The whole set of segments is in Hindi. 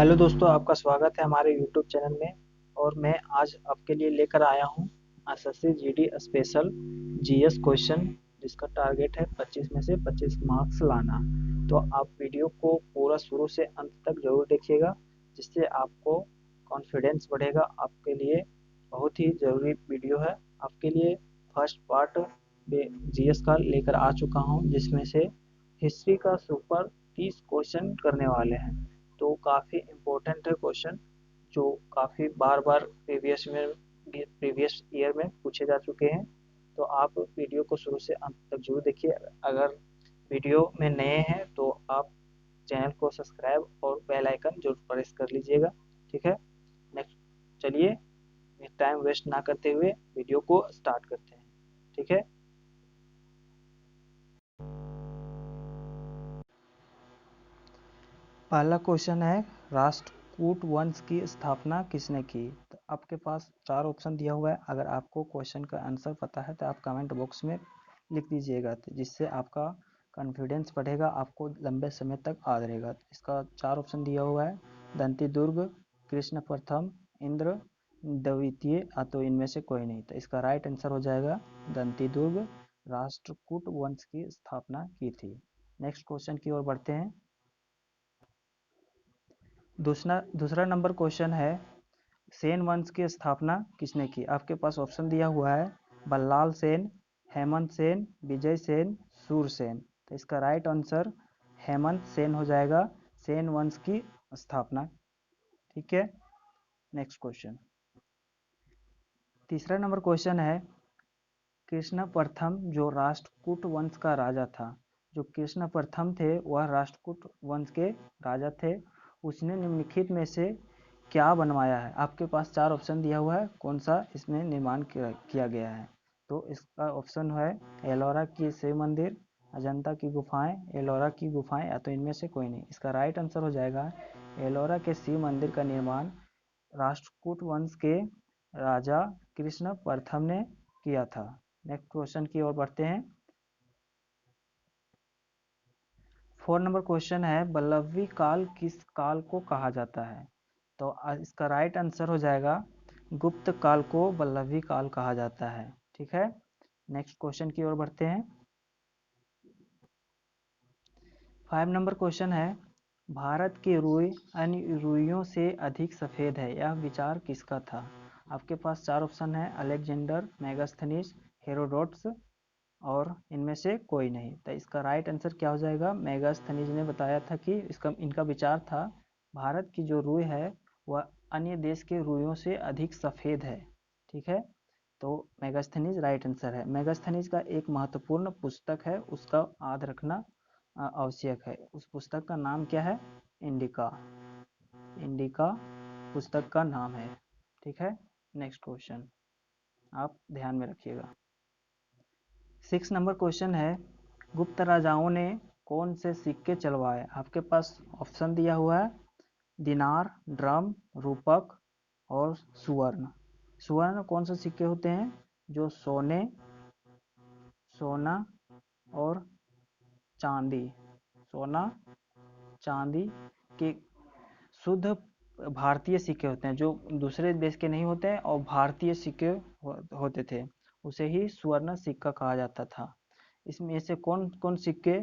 हेलो दोस्तों, आपका स्वागत है हमारे यूट्यूब चैनल में। और मैं आज आपके लिए लेकर आया हूँ SSC GD special GS question, जिसका टारगेट है 25 में से 25 मार्क्स लाना। तो आप वीडियो को पूरा शुरू से अंत तक जरूर देखिएगा, जिससे आपको कॉन्फिडेंस बढ़ेगा। आपके लिए बहुत ही ज़रूरी वीडियो है। आपके लिए फर्स्ट पार्ट जीएस का लेकर आ चुका हूँ, जिसमें से हिस्ट्री का सुपर 30 क्वेश्चन करने वाले हैं। तो काफ़ी इम्पोर्टेंट है क्वेश्चन, जो काफ़ी बार बार प्रीवियस ईयर में पूछे जा चुके हैं। तो आप वीडियो को शुरू से अंत तक जरूर देखिए। अगर वीडियो में नए हैं तो आप चैनल को सब्सक्राइब और बेल आइकन जरूर प्रेस कर लीजिएगा। ठीक है, नेक्स्ट चलिए टाइम वेस्ट ना करते हुए वीडियो को स्टार्ट करते हैं। ठीक है, पहला क्वेश्चन है, राष्ट्रकूट वंश की स्थापना किसने की? तो आपके पास चार ऑप्शन दिया हुआ है। अगर आपको क्वेश्चन का आंसर पता है तो आप कमेंट बॉक्स में लिख दीजिएगा, तो जिससे आपका कॉन्फिडेंस बढ़ेगा, आपको लंबे समय तक याद रहेगा। इसका चार ऑप्शन दिया हुआ है, दंती दुर्ग, कृष्ण प्रथम, इंद्र द्वितीय, तो इनमें से कोई नहीं। तो इसका राइट आंसर हो जाएगा दंती दुर्ग राष्ट्रकूट वंश की स्थापना की थी। नेक्स्ट क्वेश्चन की ओर बढ़ते हैं। दूसरा नंबर क्वेश्चन है, सेन वंश की स्थापना किसने की? आपके पास ऑप्शन दिया हुआ है, बल्लाल सेन, हेमंत सेन, विजय सेन, सूरसेन। तो इसका राइट आंसर हेमंत सेन हो जाएगा, सेन वंश की स्थापना। ठीक है, नेक्स्ट क्वेश्चन। तीसरा नंबर क्वेश्चन है, कृष्ण प्रथम जो राष्ट्रकूट वंश का राजा था, जो कृष्ण प्रथम थे वह राष्ट्रकूट वंश के राजा थे। उसने निम्नलिखित में से क्या बनवाया है? आपके पास चार ऑप्शन दिया हुआ है, कौन सा इसमें निर्माण किया गया है? तो इसका ऑप्शन है एलोरा की शिव मंदिर, अजंता की गुफाएं, एलोरा की गुफाएं, या तो इनमें से कोई नहीं। इसका राइट आंसर हो जाएगा एलोरा के शिव मंदिर का निर्माण राष्ट्रकूट वंश के राजा कृष्ण प्रथम ने किया था। नेक्स्ट क्वेश्चन की ओर बढ़ते हैं। 4 नंबर क्वेश्चन है, बल्लवी काल किस काल को कहा जाता है? तो इसका राइट आंसर हो जाएगा गुप्त काल को बल्लवी काल कहा जाता है। ठीक है, नेक्स्ट क्वेश्चन की ओर बढ़ते हैं। 5 नंबर क्वेश्चन है, भारत की रुई अन्य रुइयों से अधिक सफ़ेद है, यह विचार किसका था? आपके पास चार ऑप्शन है, अलेक्जेंडर, मेगास्थनीज, हेरोडोट्स, और इनमें से कोई नहीं। तो इसका राइट आंसर क्या हो जाएगा? मेगास्थनीज ने बताया था कि इनका विचार था भारत की जो रुई है वह अन्य देश के रुइयों से अधिक सफ़ेद है। ठीक है, तो मेगास्थनीज राइट आंसर है। मेगास्थनीज का एक महत्वपूर्ण पुस्तक है, उसका याद रखना आवश्यक है। उस पुस्तक का नाम क्या है? इंडिका। इंडिका पुस्तक का नाम है। ठीक है, नेक्स्ट क्वेश्चन आप ध्यान में रखिएगा। 6 नंबर क्वेश्चन है, गुप्त राजाओं ने कौन से सिक्के चलवाए? आपके पास ऑप्शन दिया हुआ है, दिनार, ड्रम, रूपक और सुवर्ण। सुवर्ण कौन से सिक्के होते हैं? जो सोना और चांदी, सोना चांदी के शुद्ध भारतीय सिक्के होते हैं, जो दूसरे देश के नहीं होते हैं और भारतीय सिक्के होते थे, उसे ही स्वर्ण सिक्का कहा जाता था। इसमें से कौन कौन सिक्के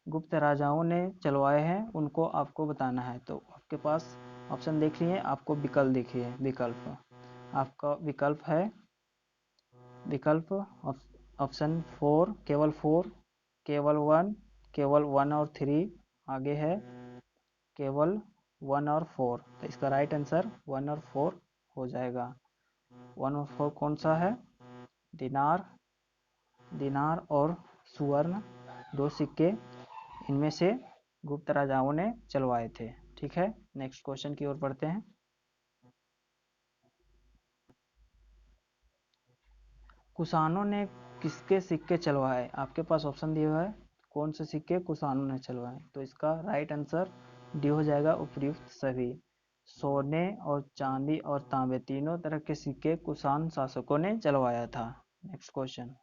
गुप्त राजाओं ने चलवाए हैं उनको आपको बताना है। तो आपके पास ऑप्शन देख लिए, आपको विकल्प देखिए। विकल्प आपका विकल्प है, विकल्प ऑप्शन 4, केवल 4, केवल 1, केवल 1 और 3, आगे है केवल 1 और 4। तो इसका राइट आंसर 1 और 4 हो जाएगा। 1 और 4 कौन सा है? दिनार, दिनार और सुवर्ण, दो सिक्के इनमें से गुप्त राजाओं ने चलवाए थे। ठीक है, नेक्स्ट क्वेश्चन की ओर बढ़ते हैं। कुषाणों ने किसके सिक्के चलवाए? आपके पास ऑप्शन दिया हुआ है, कौन से सिक्के कुषाणों ने चलवाए? तो इसका राइट आंसर डी हो जाएगा, उपयुक्त सभी। सोने और चांदी और तांबे तीनों तरह के सिक्के कुषाण शासकों ने चलवाया था। नेक्स्ट क्वेश्चन,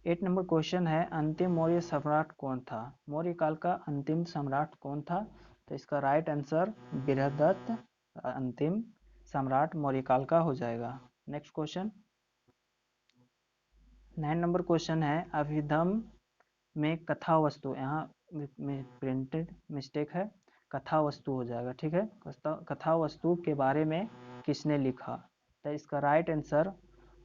8 नंबर क्वेश्चन है, अंतिम मौर्य सम्राट कौन था? मौर्य काल का अंतिम सम्राट कौन था? तो इसका राइट आंसर बृहदत्त अंतिम सम्राट मौर्य काल का हो जाएगा। नेक्स्ट क्वेश्चन 9 नंबर क्वेश्चन है, अभिधम में कथा वस्तु, यहाँ प्रिंटेड मिस्टेक है, कथा वस्तु हो जाएगा, ठीक है। कथा वस्तु के बारे में किसने लिखा? तो इसका राइट आंसर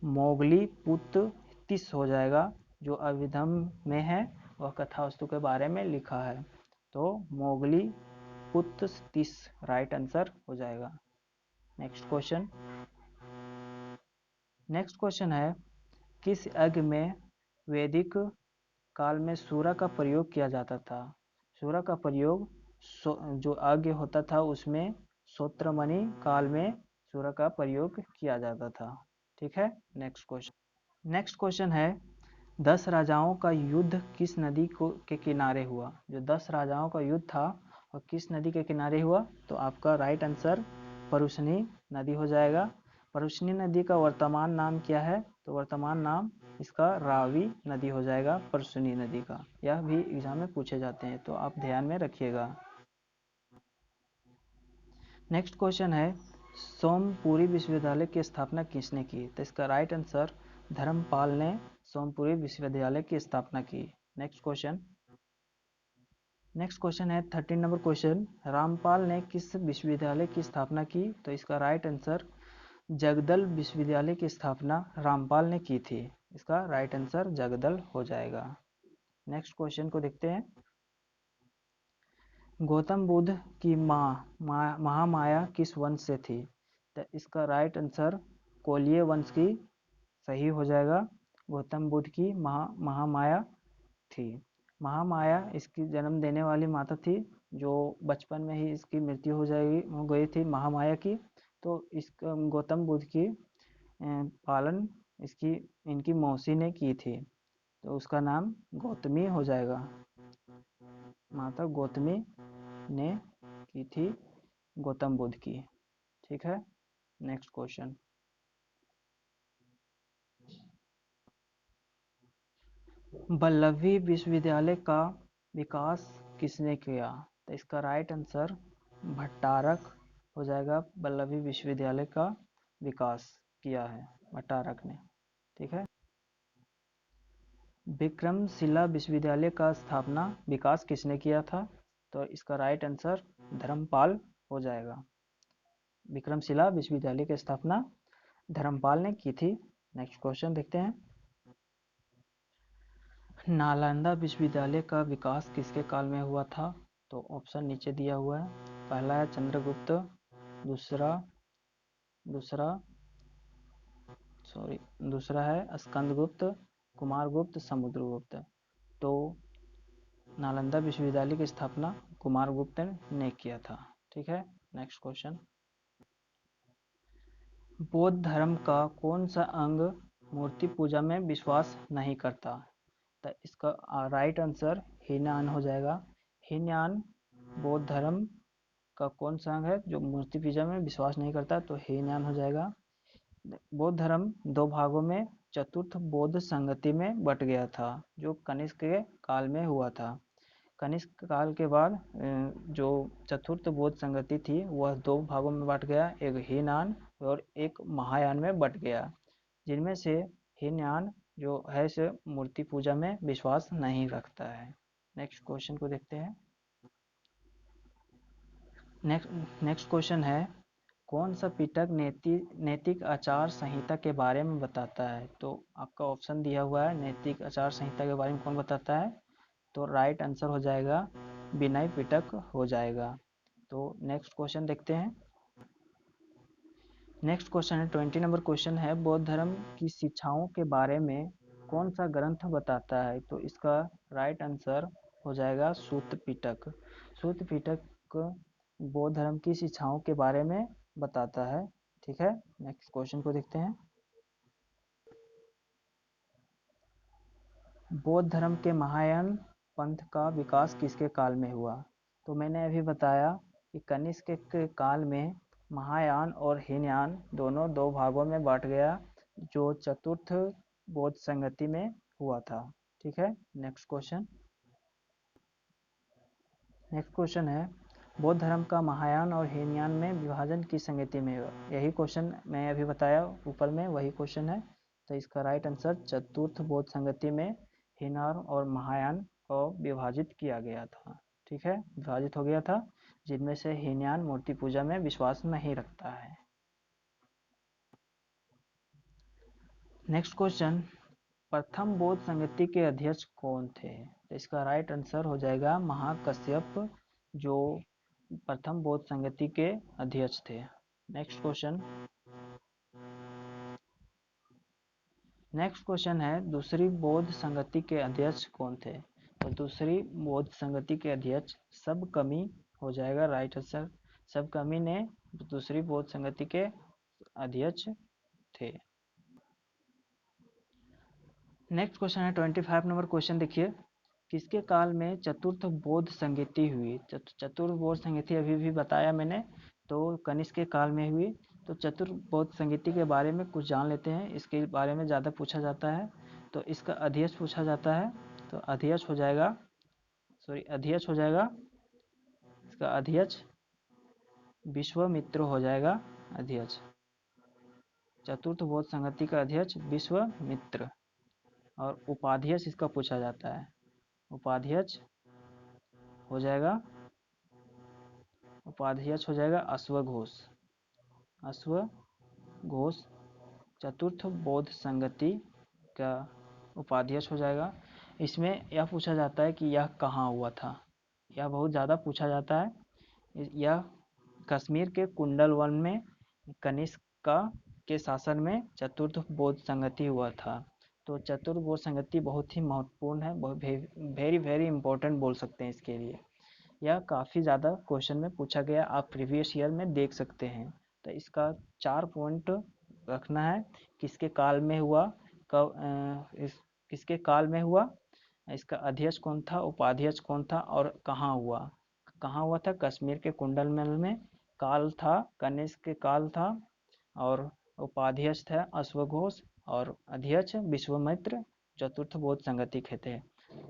मोगली पुत्र तिस हो जाएगा। जो अभिधम में है वह कथा वस्तु के बारे में लिखा है, तो मोगली पुत्र तिस राइट आंसर हो जाएगा। नेक्स्ट क्वेश्चन है, किस यज्ञ में वैदिक काल में सूरा का प्रयोग किया जाता था? सूरा का प्रयोग जो यज्ञ होता था उसमें श्रोत्रमणि काल में सूरा का प्रयोग किया जाता था, ठीक है। नेक्स्ट क्वेश्चन है, 10 राजाओं का युद्ध किस नदी के किनारे हुआ? जो 10 राजाओं का युद्ध था वह किस नदी के किनारे हुआ? तो आपका राइट आंसर परुशनी नदी हो जाएगा। परुशनी नदी का वर्तमान नाम क्या है? तो वर्तमान नाम इसका रावी नदी हो जाएगा, परुशनी नदी का। यह भी एग्जाम में पूछे जाते हैं, तो आप ध्यान में रखिएगा। नेक्स्ट क्वेश्चन है, सोमपुरी विश्वविद्यालय की स्थापना किसने की? तो इसका राइट आंसर धर्मपाल ने सोमपुरी विश्वविद्यालय की स्थापना की। नेक्स्ट क्वेश्चन है 13 नंबर क्वेश्चन, रामपाल ने किस विश्वविद्यालय की स्थापना की? तो इसका राइट आंसर जगदल विश्वविद्यालय की स्थापना रामपाल ने की थी। इसका राइट आंसर जगदल हो जाएगा। नेक्स्ट क्वेश्चन को देखते हैं, गौतम बुद्ध की महामाया किस वंश से थी? तो इसका राइट आंसर कोलिय वंश की सही हो जाएगा। गौतम बुद्ध की महामाया थी। महामाया इसकी जन्म देने वाली माता थी, जो बचपन में ही इसकी मृत्यु हो गई थी महामाया की। तो इस गौतम बुद्ध की पालन इनकी मौसी ने की थी, तो उसका नाम गौतमी हो जाएगा। माता गौतमी ने की थी गौतम बुद्ध की, ठीक है। नेक्स्ट क्वेश्चन, वल्लभी विश्वविद्यालय का विकास किसने किया? तो इसका राइट आंसर भट्टारक हो जाएगा। वल्लभी विश्वविद्यालय का विकास किया है भट्टारक ने, ठीक है। विक्रमशिला विश्वविद्यालय का स्थापना विकास किसने किया था? तो इसका राइट आंसर धर्मपाल हो जाएगा। विक्रमशिला विश्वविद्यालय की स्थापना धर्मपाल ने की थी। नेक्स्ट क्वेश्चन देखते हैं, नालंदा विश्वविद्यालय का विकास किसके काल में हुआ था? तो ऑप्शन नीचे दिया हुआ है। पहला है चंद्रगुप्त, दूसरा है स्कंदगुप्त, कुमारगुप्त, समुद्रगुप्त। तो नालंदा विश्वविद्यालय की स्थापना कुमारगुप्त ने किया था, ठीक है। नेक्स्ट क्वेश्चन, बौद्ध धर्म का कौन सा अंग मूर्ति पूजा में विश्वास नहीं करता? तो इसका राइट आंसर हीनयान हो जाएगा। हीनयान बौद्ध धर्म का कौन सा अंग है जो मूर्ति पूजा में विश्वास नहीं करता? तो हीनयान हो जाएगा। बौद्ध धर्म 2 भागों में चतुर्थ बौद्ध संगति में बट गया था, जो कनिष्क के काल में हुआ था। कनिष्क काल के बाद जो चतुर्थ बौद्ध संगति थी वह 2 भागों में बट गया, एक हीनयान और एक महायान में बट गया, जिनमें से हीनयान जो है से मूर्ति पूजा में विश्वास नहीं रखता है। नेक्स्ट क्वेश्चन को देखते हैं। नेक्स्ट क्वेश्चन है, कौन सा पिटक नैतिक आचार संहिता के बारे में बताता है? तो आपका ऑप्शन दिया हुआ है, नैतिक आचार संहिता के बारे में कौन बताता है? तो राइट आंसर हो जाएगा विनय पिटक हो जाएगा। तो नेक्स्ट क्वेश्चन देखते हैं। नेक्स्ट क्वेश्चन है 20 नंबर क्वेश्चन है, बौद्ध धर्म की शिक्षाओं के बारे में कौन सा ग्रंथ बताता है? तो इसका राइट आंसर हो जाएगा सूत पिटक। सूत पिटक बौद्ध धर्म की शिक्षाओं के बारे में बताता है, ठीक है। नेक्स्ट क्वेश्चन को देखते हैं, बौद्ध धर्म के महायान पंथ का विकास किसके काल में हुआ? तो मैंने अभी बताया कि कनिष्क के काल में महायान और हीनयान दोनों 2 भागों में बांट गया, जो चतुर्थ बौद्ध संगति में हुआ था। ठीक है, नेक्स्ट क्वेश्चन है, बौद्ध धर्म का महायान और हीनयान में विभाजन किस संगति में हुआ? यही क्वेश्चन मैं अभी बताया ऊपर में, वही क्वेश्चन है। तो इसका राइट आंसर चतुर्थ बौद्ध संगति में हीनयान और महायान को विभाजित किया गया था। ठीक है, विभाजित हो गया था, जिनमें से हीनयान मूर्ति पूजा में विश्वास नहीं रखता है। नेक्स्ट क्वेश्चन, प्रथम बौद्ध संगति के अध्यक्ष कौन थे? तो इसका राइट आंसर हो जाएगा महाकश्यप, जो प्रथम बौद्ध संगति के अध्यक्ष थे। नेक्स्ट क्वेश्चन है, दूसरी बौद्ध संगति के अध्यक्ष कौन थे? तो दूसरी बौद्ध संगति के अध्यक्ष सबकमी हो जाएगा राइट आंसर। सबकमी ने दूसरी बौद्ध संगति के अध्यक्ष थे। नेक्स्ट क्वेश्चन है 25 नंबर क्वेश्चन, देखिए, किसके काल में चतुर्थ बौद्ध संगति हुई? चतुर्थ बौद्ध संगति अभी भी बताया मैंने, तो कनिष्क के काल में हुई। तो चतुर्थ बौद्ध संगति के बारे में कुछ जान लेते हैं, इसके बारे में ज़्यादा पूछा जाता है। तो इसका अध्यक्ष पूछा जाता है, तो अध्यक्ष हो जाएगा इसका अध्यक्ष विश्वामित्र हो जाएगा अध्यक्ष। चतुर्थ बौद्ध संगति का अध्यक्ष विश्वामित्र। और उपाध्यक्ष इसका पूछा जाता है, उपाध्यक्ष हो जाएगा अश्वघोष। चतुर्थ बौद्ध संगति का उपाध्यक्ष हो जाएगा। इसमें यह पूछा जाता है कि यह कहाँ हुआ था, यह बहुत ज़्यादा पूछा जाता है। यह कश्मीर के कुंडल वन में कनिष्क के शासन में चतुर्थ बौद्ध संगति हुआ था। तो चतुर्थ बौद्ध संगति बहुत ही महत्वपूर्ण है, वेरी वेरी इंपॉर्टेंट बोल सकते हैं इसके लिए। यह काफ़ी ज़्यादा क्वेश्चन में पूछा गया, आप प्रीवियस ईयर में देख सकते हैं। तो इसका 4 पॉइंट रखना है, किसके काल में हुआ, किसके काल में हुआ, इसका अध्यक्ष कौन था, उपाध्यक्ष कौन था, और कहाँ हुआ था? कश्मीर के कुंडल महल में। काल था कनिष्क के काल था, और उपाध्यक्ष था अश्वघोष, और अध्यक्ष विश्वामित्र। चतुर्थ बौद्ध संगति के थे।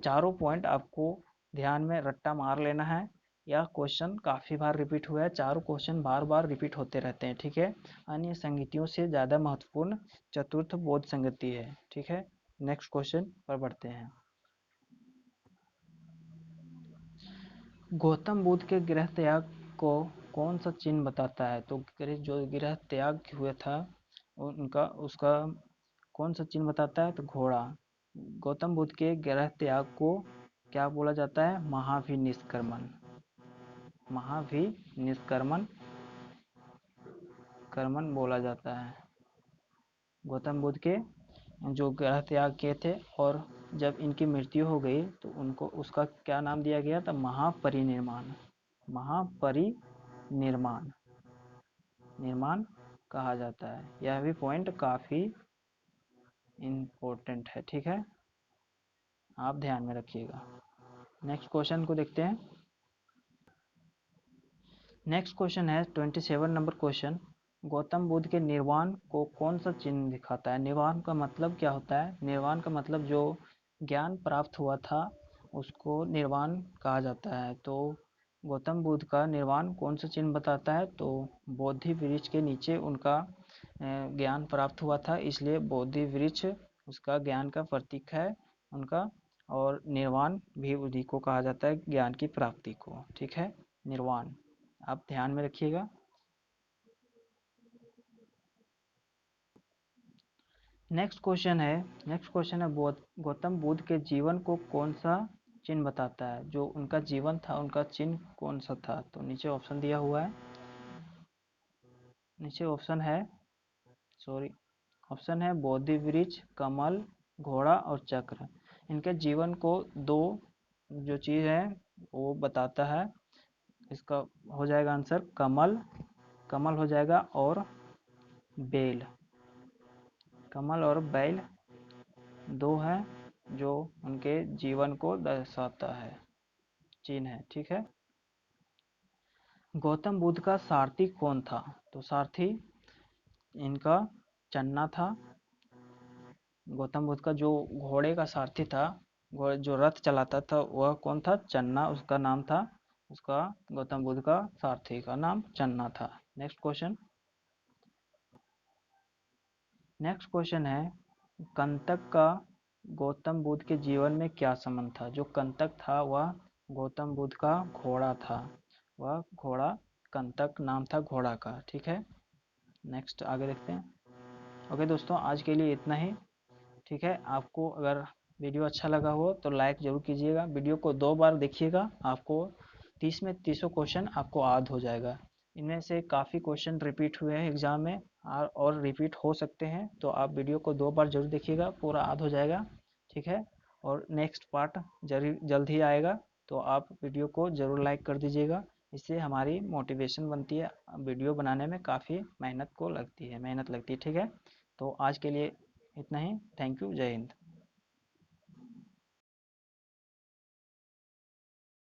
चारों पॉइंट आपको ध्यान में रट्टा मार लेना है। यह क्वेश्चन काफ़ी बार रिपीट हुआ है, चारों क्वेश्चन बार बार रिपीट होते रहते हैं। ठीक है, अन्य संगतियों से ज़्यादा महत्वपूर्ण चतुर्थ बौद्ध संगति है। ठीक है, नेक्स्ट क्वेश्चन पर बढ़ते हैं। गौतम बुद्ध के गृह त्याग को कौन सा चिन्ह बताता है? तो जो गृह त्याग हुआ था उसका कौन सा चिन्ह बताता है? तो घोड़ा। गौतम बुद्ध के गृह त्याग को क्या बोला जाता है? कर्मन बोला जाता है। गौतम बुद्ध के जो गृह त्याग किए थे, और जब इनकी मृत्यु हो गई तो उनको उसका क्या नाम दिया गया था? निर्माण कहा जाता है। यह भी पॉइंट काफ़ी इम्पोर्टेंट है। ठीक है, आप ध्यान में रखिएगा। नेक्स्ट क्वेश्चन को देखते हैं। नेक्स्ट क्वेश्चन है 27 नंबर क्वेश्चन, गौतम बुद्ध के निर्वाण को कौन सा चिन्ह दिखाता है? निर्वाण का मतलब क्या होता है? निर्वाण का मतलब जो ज्ञान प्राप्त हुआ था उसको निर्वाण कहा जाता है। तो गौतम बुद्ध का निर्वाण कौन सा चिन्ह बताता है? तो बोधि वृक्ष के नीचे उनका ज्ञान प्राप्त हुआ था, इसलिए बोधि वृक्ष उसका ज्ञान का प्रतीक है उनका। और निर्वाण भी उन्हीं को कहा जाता है, ज्ञान की प्राप्ति को। ठीक है, निर्वाण आप ध्यान में रखिएगा। नेक्स्ट क्वेश्चन है गौतम बुद्ध के जीवन को कौन सा चिन्ह बताता है? जो उनका जीवन था उनका चिन्ह कौन सा था? तो नीचे ऑप्शन दिया हुआ है, ऑप्शन है बोधि वृक्ष, कमल, घोड़ा और चक्र। इनके जीवन को दो जो चीज़ है वो बताता है। इसका हो जाएगा आंसर कमल हो जाएगा, और बेल। कमल और बैल दो हैं जो उनके जीवन को दर्शाता है, चिन्ह है। ठीक है, गौतम बुद्ध का सारथी कौन था? तो सारथी इनका चन्ना था। गौतम बुद्ध का जो घोड़े का सारथी था, जो रथ चलाता था, वह कौन था? चन्ना उसका नाम था। उसका गौतम बुद्ध का सारथी का नाम चन्ना था। Next question. नेक्स्ट क्वेश्चन है, कंटक का गौतम बुद्ध के जीवन में क्या संबंध था? जो कंटक था वह गौतम बुद्ध का घोड़ा था। वह घोड़ा कंटक नाम था घोड़ा का। ठीक है, नेक्स्ट आगे देखते हैं। ओके दोस्तों, आज के लिए इतना ही। ठीक है, आपको अगर वीडियो अच्छा लगा हो तो लाइक ज़रूर कीजिएगा। वीडियो को 2 बार देखिएगा, आपको 30 में 30 क्वेश्चन आपको याद हो जाएगा। इनमें से काफ़ी क्वेश्चन रिपीट हुए हैं एग्ज़ाम में और रिपीट हो सकते हैं, तो आप वीडियो को 2 बार जरूर देखिएगा, पूरा याद हो जाएगा। ठीक है, और नेक्स्ट पार्ट जल्द ही आएगा, तो आप वीडियो को ज़रूर लाइक कर दीजिएगा। इससे हमारी मोटिवेशन बनती है, वीडियो बनाने में काफ़ी मेहनत लगती है। ठीक है, तो आज के लिए इतना ही। थैंक यू, जय हिंद।